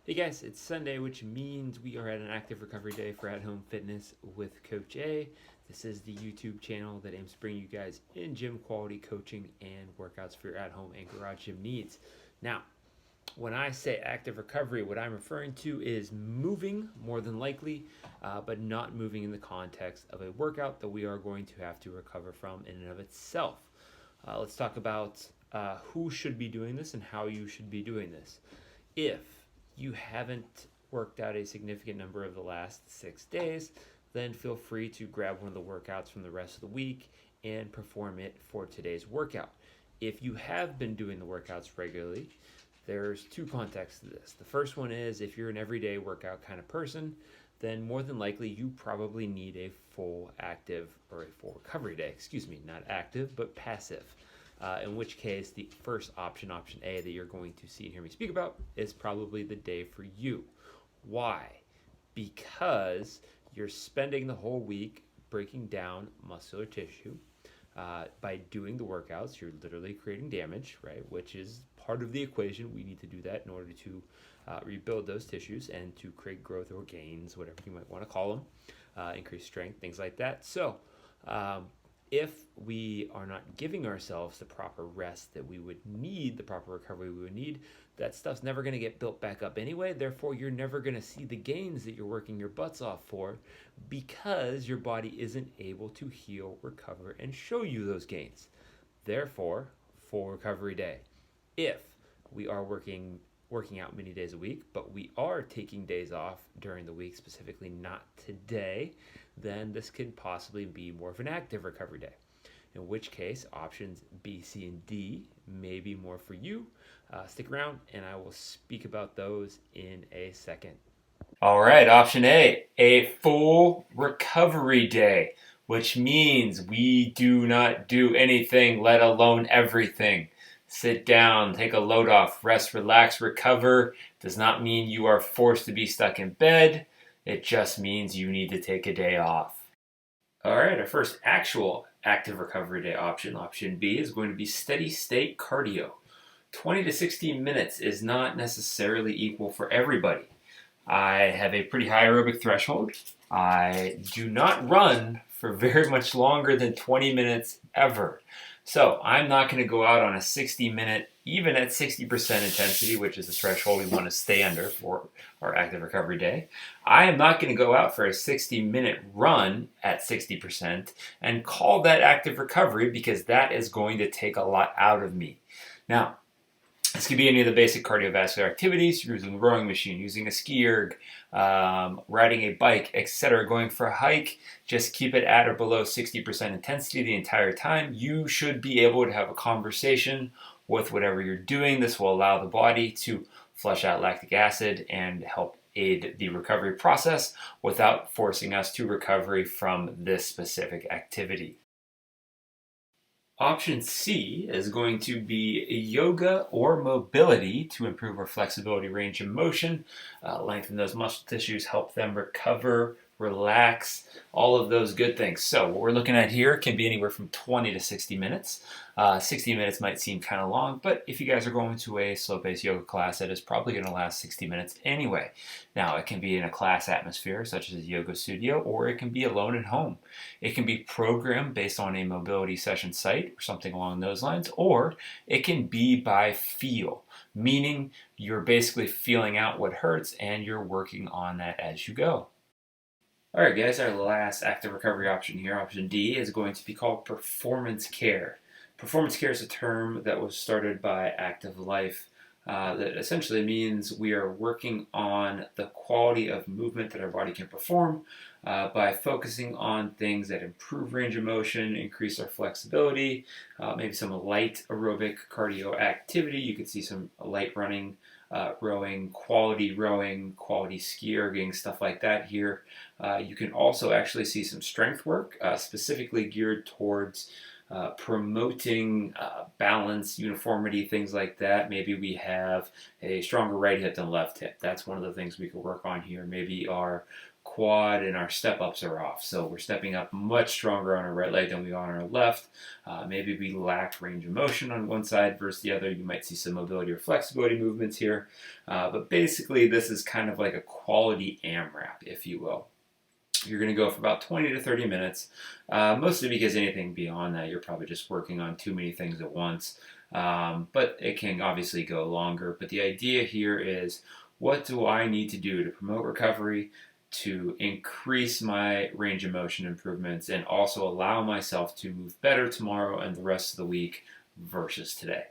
Hey guys, it's Sunday, which means we are at an active recovery day for At Home Fitness with Coach A. This is the YouTube channel that aims to bring you guys in gym quality coaching and workouts for your at home and garage gym needs. Now, when I say active recovery, what I'm referring to is moving more than likely, but not moving in the context of a workout that we are going to have to recover from in and of itself. Let's talk about who should be doing this and how you should be doing this. If you haven't worked out a significant number of the last 6 days, then feel free to grab one of the workouts from the rest of the week and perform it for today's workout. If you have been doing the workouts regularly, there's two contexts to this. The first one is if you're an everyday workout kind of person, then more than likely you probably need a full recovery day. Not active, but passive. In which case, the first option, option A, that you're going to see and hear me speak about is probably the day for you. Why? Because you're spending the whole week breaking down muscular tissue. By doing the workouts, you're literally creating damage, right? Which is part of the equation. We need to do that in order to rebuild those tissues and to create growth or gains, whatever you might want to call them, increase strength, things like that. So, if we are not giving ourselves the proper rest that we would need, the proper recovery we would need, that stuff's never going to get built back up anyway. Therefore, you're never going to see the gains that you're working your butts off for because your body isn't able to heal, recover, and show you those gains. Therefore, full recovery day. If we are working out many days a week, but we are taking days off during the week, specifically not today, then this could possibly be more of an active recovery day. In which case, options B, C, and D may be more for you. Stick around and I will speak about those in a second. All right, option a full recovery day, which means we do not do anything, let alone everything. Sit down, take a load off, rest, relax, recover. Does not mean you are forced to be stuck in bed. It just means you need to take a day off. All right, our first actual active recovery day option, option B, is going to be steady state cardio. 20 to 60 minutes is not necessarily equal for everybody. I have a pretty high aerobic threshold. I do not run for very much longer than 20 minutes ever. So I'm not going to go out on a 60-minute, even at 60% intensity, which is the threshold we want to stay under for our active recovery day. I am not going to go out for a 60-minute run at 60% and call that active recovery because that is going to take a lot out of me. Now, this could be any of the basic cardiovascular activities, using a rowing machine, using a ski erg, riding a bike, etc. Going for a hike, just keep it at or below 60% intensity the entire time. You should be able to have a conversation with whatever you're doing. This will allow the body to flush out lactic acid and help aid the recovery process without forcing us to recovery from this specific activity. Option C is going to be yoga or mobility to improve our flexibility, range of motion, lengthen those muscle tissues, help them recover, relax, all of those good things. So what we're looking at here can be anywhere from 20 to 60 minutes. 60 minutes might seem kind of long, but if you guys are going to a slow-paced yoga class, that is probably going to last 60 minutes anyway. Now, it can be in a class atmosphere, such as a yoga studio, or it can be alone at home. It can be programmed based on a mobility session site or something along those lines, or it can be by feel, meaning you're basically feeling out what hurts and you're working on that as you go. All right, guys, our last active recovery option here, option D, is going to be called performance care. Performance care is a term that was started by Active Life that essentially means we are working on the quality of movement that our body can perform by focusing on things that improve range of motion, increase our flexibility, maybe some light aerobic cardio activity. You could see some light running, rowing, quality ski erging, stuff like that here. You can also actually see some strength work, specifically geared towards promoting balance, uniformity, things like that. Maybe we have a stronger right hip than left hip. That's one of the things we could work on here. Maybe our quad and our step ups are off. So we're stepping up much stronger on our right leg than we are on our left. Maybe we lack range of motion on one side versus the other. You might see some mobility or flexibility movements here. But basically, this is kind of like a quality AMRAP, if you will. You're going to go for about 20 to 30 minutes, mostly because anything beyond that, you're probably just working on too many things at once. But it can obviously go longer. But the idea here is, what do I need to do to promote recovery, to increase my range of motion improvements, and also allow myself to move better tomorrow and the rest of the week versus today?